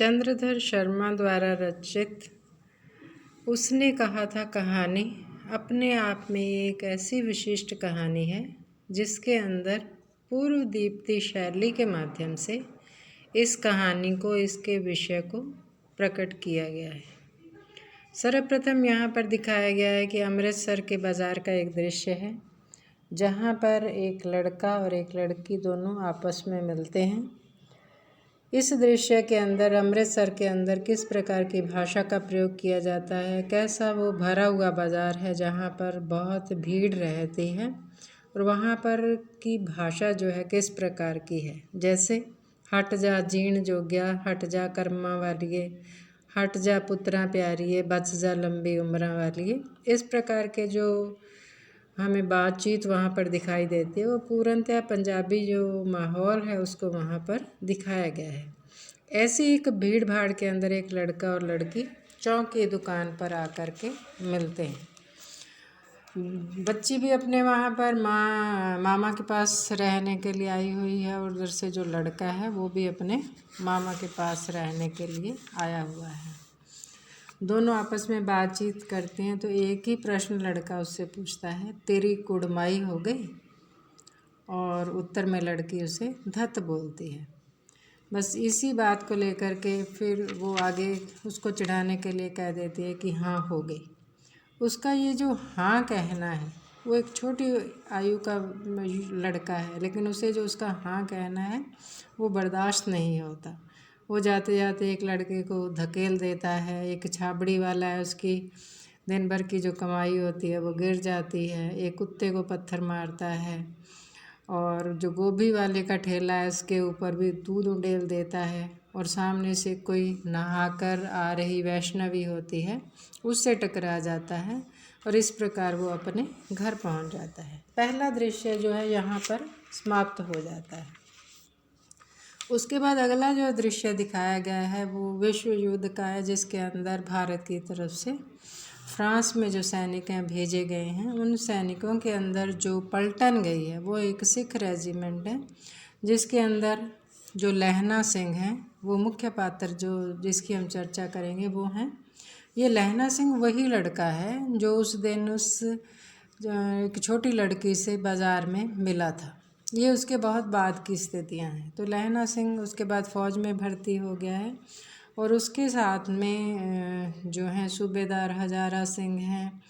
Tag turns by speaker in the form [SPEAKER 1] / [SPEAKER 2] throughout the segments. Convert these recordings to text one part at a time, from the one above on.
[SPEAKER 1] चंद्रधर शर्मा द्वारा रचित उसने कहा था कहानी अपने आप में एक ऐसी विशिष्ट कहानी है जिसके अंदर पूर्व दीप्ति शैली के माध्यम से इस कहानी को, इसके विषय को प्रकट किया गया है। सर्वप्रथम यहाँ पर दिखाया गया है कि अमृतसर के बाज़ार का एक दृश्य है जहाँ पर एक लड़का और एक लड़की दोनों आपस में मिलते हैं। इस दृश्य के अंदर अमृतसर के अंदर किस प्रकार की भाषा का प्रयोग किया जाता है, कैसा वो भरा हुआ बाज़ार है जहाँ पर बहुत भीड़ रहती है और वहाँ पर की भाषा जो है किस प्रकार की है। जैसे हट जा जीण जोग्या, हट जा कर्मा वालिए, हट जा पुत्रा प्यारिए, बच जा लंबी उम्र वालिए। इस प्रकार के जो हमें बातचीत वहाँ पर दिखाई देती है वो पूर्णतः पंजाबी जो माहौल है उसको वहाँ पर दिखाया गया है। ऐसी एक भीड़ भाड़ के अंदर एक लड़का और लड़की चौक की दुकान पर आकर के मिलते हैं। बच्ची भी अपने वहाँ पर मामा के पास रहने के लिए आई हुई है और उधर से जो लड़का है वो भी अपने मामा के पास रहने के लिए आया हुआ है। दोनों आपस में बातचीत करते हैं तो एक ही प्रश्न लड़का उससे पूछता है, तेरी कुड़माई हो गई? और उत्तर में लड़की उसे धत बोलती है। बस इसी बात को लेकर के फिर वो आगे उसको चिढ़ाने के लिए कह देती है कि हाँ हो गई। उसका ये जो हाँ कहना है, वो एक छोटी आयु का लड़का है लेकिन उसे जो उसका हाँ कहना है वो बर्दाश्त नहीं होता। वो जाते जाते एक लड़के को धकेल देता है। एक छाबड़ी वाला है, उसकी दिन भर की जो कमाई होती है वो गिर जाती है। एक कुत्ते को पत्थर मारता है और जो गोभी वाले का ठेला है उसके ऊपर भी दूध उंडेल देता है और सामने से कोई नहाकर आ रही वैष्णवी होती है उससे टकरा जाता है और इस प्रकार वो अपने घर पहुंच जाता है। पहला दृश्य जो है यहाँ पर समाप्त हो जाता है। उसके बाद अगला जो दृश्य दिखाया गया है वो विश्व युद्ध का है जिसके अंदर भारत की तरफ से फ्रांस में जो सैनिक हैं भेजे गए हैं, उन सैनिकों के अंदर जो पलटन गई है वो एक सिख रेजिमेंट है जिसके अंदर जो लहना सिंह हैं वो मुख्य पात्र जो जिसकी हम चर्चा करेंगे वो हैं। ये लहना सिंह वही लड़का है जो उस दिन उस एक छोटी लड़की से बाज़ार में मिला था। ये उसके बहुत बाद की स्थितियाँ हैं। तो लहना सिंह उसके बाद फ़ौज में भर्ती हो गया है और उसके साथ में जो हैं सूबेदार हजारा सिंह हैं,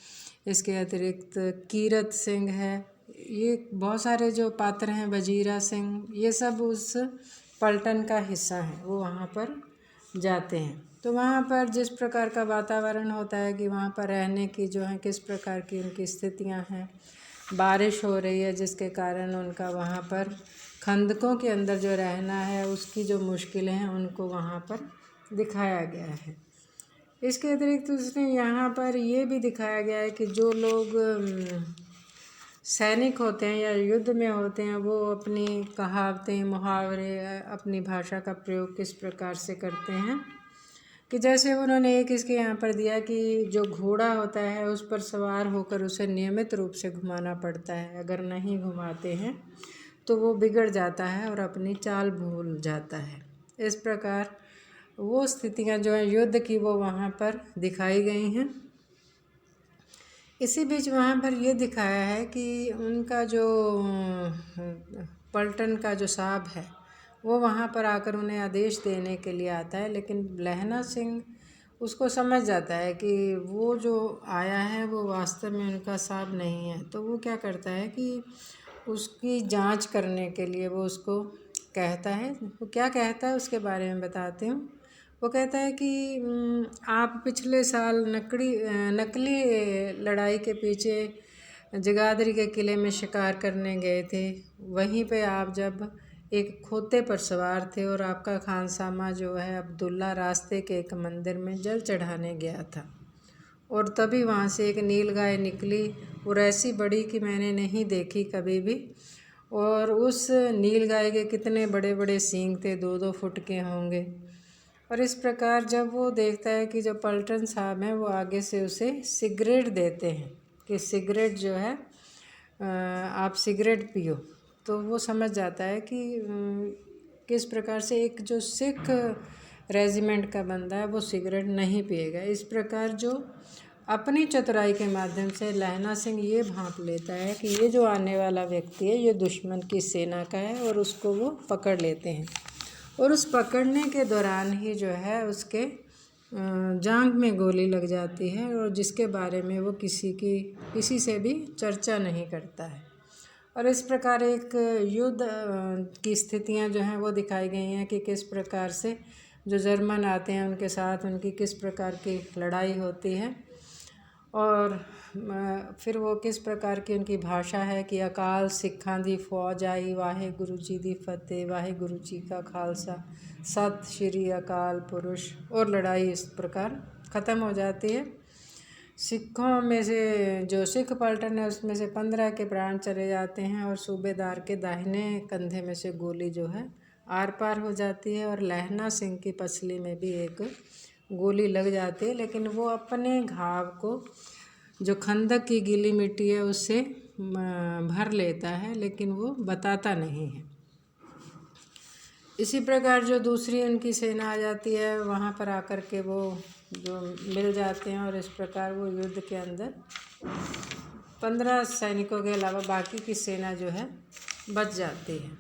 [SPEAKER 1] इसके अतिरिक्त कीरत सिंह है, ये बहुत सारे जो पात्र हैं, वजीरा सिंह, ये सब उस पलटन का हिस्सा हैं। वो वहाँ पर जाते हैं तो वहाँ पर जिस प्रकार का वातावरण होता है कि वहाँ पर रहने की जो है किस प्रकार की उनकी स्थितियाँ हैं। बारिश हो रही है जिसके कारण उनका वहाँ पर खंदकों के अंदर जो रहना है उसकी जो मुश्किलें हैं उनको वहाँ पर दिखाया गया है। इसके अतिरिक्त उसने यहाँ पर ये भी दिखाया गया है कि जो लोग सैनिक होते हैं या युद्ध में होते हैं वो अपनी कहावतें, मुहावरे, अपनी भाषा का प्रयोग किस प्रकार से करते हैं। कि जैसे उन्होंने एक इसके यहाँ पर दिया कि जो घोड़ा होता है उस पर सवार होकर उसे नियमित रूप से घुमाना पड़ता है। अगर नहीं घुमाते हैं तो वो बिगड़ जाता है और अपनी चाल भूल जाता है। इस प्रकार वो स्थितियाँ जो हैं युद्ध की वो वहाँ पर दिखाई गई हैं। इसी बीच वहाँ पर ये दिखाया है कि उनका जो पलटन का जो साहब है वो वहाँ पर आकर उन्हें आदेश देने के लिए आता है, लेकिन लहना सिंह उसको समझ जाता है कि वो जो आया है वो वास्तव में उनका साहब नहीं है। तो वो क्या करता है कि उसकी जांच करने के लिए वो उसको कहता है। वो क्या कहता है उसके बारे में बताती हूँ। वो कहता है कि आप पिछले साल नकली लड़ाई के पीछे जगाधरी के किले में शिकार करने गए थे। वहीं पे आप जब एक खोते पर सवार थे और आपका खानसामा जो है अब्दुल्ला रास्ते के एक मंदिर में जल चढ़ाने गया था और तभी वहाँ से एक नीलगाय निकली और ऐसी बड़ी कि मैंने नहीं देखी कभी भी। और उस नीलगाय के कितने बड़े बड़े सींग थे, 2-2 फुट के होंगे। और इस प्रकार जब वो देखता है कि जो पलटन साहब हैं वो आगे से उसे सिगरेट देते हैं कि सिगरेट जो है आप सिगरेट पियो, तो वो समझ जाता है कि किस प्रकार से एक जो सिख रेजिमेंट का बंदा है वो सिगरेट नहीं पिएगा। इस प्रकार जो अपनी चतुराई के माध्यम से लहना सिंह ये भांप लेता है कि ये जो आने वाला व्यक्ति है ये दुश्मन की सेना का है, और उसको वो पकड़ लेते हैं। और उस पकड़ने के दौरान ही जो है उसके जांघ में गोली लग जाती है, और जिसके बारे में वो किसी से भी चर्चा नहीं करता है। और इस प्रकार एक युद्ध की स्थितियां जो हैं वो दिखाई गई हैं कि किस प्रकार से जो जर्मन आते हैं उनके साथ उनकी किस प्रकार की लड़ाई होती है, और फिर वो किस प्रकार की उनकी भाषा है कि अकाल सिखां दी फौज आई, वाहे गुरु जी दी फतेह, वाहे गुरु जी का खालसा, सत श्री अकाल पुरुष। और लड़ाई इस प्रकार ख़त्म हो जाती है। सिखों में से जो सिख पलटन है उसमें से 15 के प्राण चले जाते हैं, और सूबेदार के दाहिने कंधे में से गोली जो है आर पार हो जाती है, और लहना सिंह की पसली में भी एक गोली लग जाती है। लेकिन वो अपने घाव को जो खंदक की गीली मिट्टी है उससे भर लेता है, लेकिन वो बताता नहीं है। इसी प्रकार जो दूसरी उनकी सेना आ जाती है वहाँ पर आकर के वो जो मिल जाते हैं, और इस प्रकार वो युद्ध के अंदर 15 सैनिकों के अलावा बाकी की सेना जो है बच जाती है।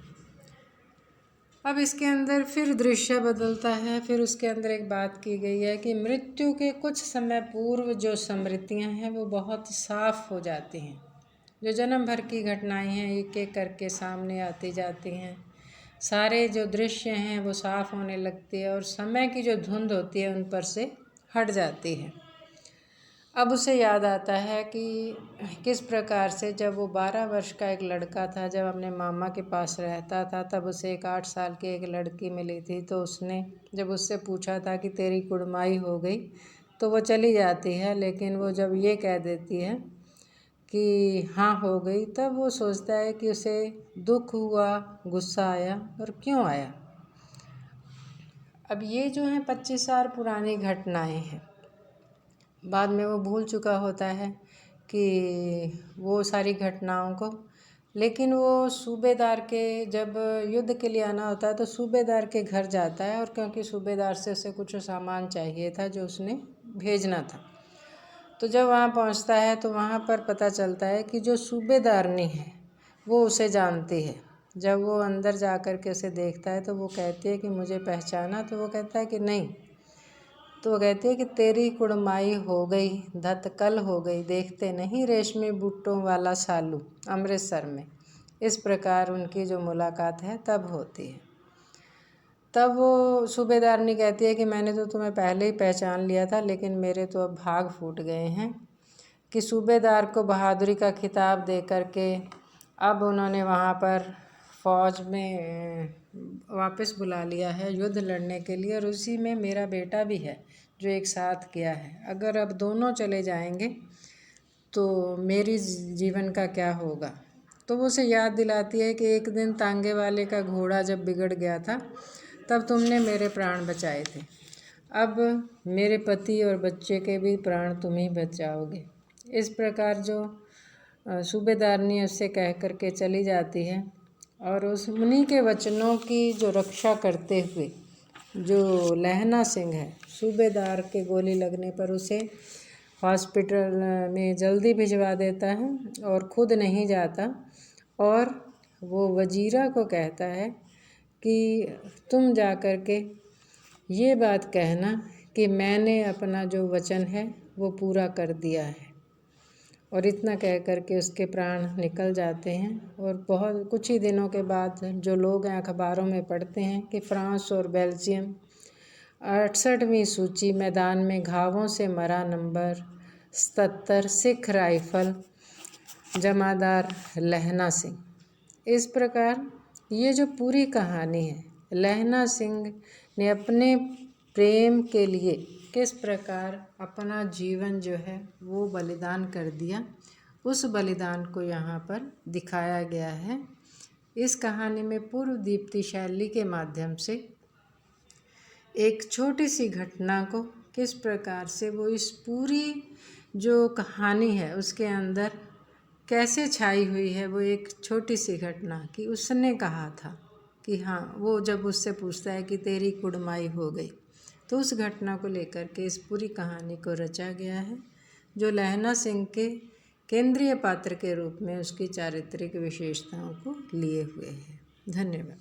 [SPEAKER 1] अब इसके अंदर फिर दृश्य बदलता है। फिर उसके अंदर एक बात की गई है कि मृत्यु के कुछ समय पूर्व जो स्मृतियां हैं वो बहुत साफ हो जाती हैं। जो जन्म भर की घटनाएं हैं एक एक करके सामने आती जाती हैं। सारे जो दृश्य हैं वो साफ होने लगती है, और समय की जो धुंध होती है उन पर से हट जाती है। अब उसे याद आता है कि किस प्रकार से जब वो 12 वर्ष का एक लड़का था, जब अपने मामा के पास रहता था, तब उसे एक 8 साल की एक लड़की मिली थी। तो उसने जब उससे पूछा था कि तेरी कुड़माई हो गई, तो वो चली जाती है। लेकिन वो जब ये कह देती है कि हाँ हो गई, तब वो सोचता है कि उसे दुख हुआ, गुस्सा आया, और क्यों आया। अब ये जो हैं 25 साल पुरानी घटनाएं हैं। बाद में वो भूल चुका होता है कि वो सारी घटनाओं को। लेकिन वो सूबेदार के जब युद्ध के लिए आना होता है तो सूबेदार के घर जाता है, और क्योंकि सूबेदार से उसे कुछ सामान चाहिए था जो उसने भेजना था। तो जब वहाँ पहुँचता है तो वहाँ पर पता चलता है कि जो सूबेदारनी है वो उसे जानती है। जब वो अंदर जा कर के उसे देखता है तो वो कहती है कि मुझे पहचाना, तो वो कहता है कि नहीं। तो वो कहती है कि तेरी कुड़माई हो गई, धतकल हो गई, देखते नहीं रेशमी बूटों वाला सालू, अमृतसर में। इस प्रकार उनकी जो मुलाकात है तब होती है। तब वो सूबेदारनी कहती है कि मैंने तो तुम्हें पहले ही पहचान लिया था, लेकिन मेरे तो अब भाग फूट गए हैं। कि सूबेदार को बहादुरी का खिताब दे करके अब उन्होंने वहाँ पर फ़ौज में वापस बुला लिया है युद्ध लड़ने के लिए, और उसी में मेरा बेटा भी है जो एक साथ गया है। अगर अब दोनों चले जाएंगे तो मेरी जीवन का क्या होगा। तो वो उसे याद दिलाती है कि एक दिन तांगे वाले का घोड़ा जब बिगड़ गया था तब तुमने मेरे प्राण बचाए थे। अब मेरे पति और बच्चे के भी प्राण तुम ही बचाओगे। इस प्रकार जो सूबेदारनी उससे कह कर के चली जाती है, और उस उन्हीं के वचनों की जो रक्षा करते हुए जो लहना सिंह है, सूबेदार के गोली लगने पर उसे हॉस्पिटल में जल्दी भिजवा देता है और खुद नहीं जाता, और वो वजीरा को कहता है कि तुम जा कर के ये बात कहना कि मैंने अपना जो वचन है वो पूरा कर दिया है। और इतना कह कर के उसके प्राण निकल जाते हैं। और बहुत कुछ ही दिनों के बाद जो लोग हैं अखबारों में पढ़ते हैं कि फ्रांस और बेल्जियम 68वीं सूची मैदान में घावों से मरा नंबर 77 सिख राइफल जमादार लहना सिंह। इस प्रकार ये जो पूरी कहानी है, लहना सिंह ने अपने प्रेम के लिए किस प्रकार अपना जीवन जो है वो बलिदान कर दिया, उस बलिदान को यहाँ पर दिखाया गया है। इस कहानी में पूर्व दीप्ति शैली के माध्यम से एक छोटी सी घटना को किस प्रकार से वो इस पूरी जो कहानी है उसके अंदर कैसे छाई हुई है। वो एक छोटी सी घटना कि उसने कहा था कि हाँ, वो जब उससे पूछता है कि तेरी कुड़माई हो गई, तो उस घटना को लेकर के इस पूरी कहानी को रचा गया है, जो लहना सिंह के केंद्रीय पात्र के रूप में उसकी चारित्रिक विशेषताओं को लिए हुए है। धन्यवाद।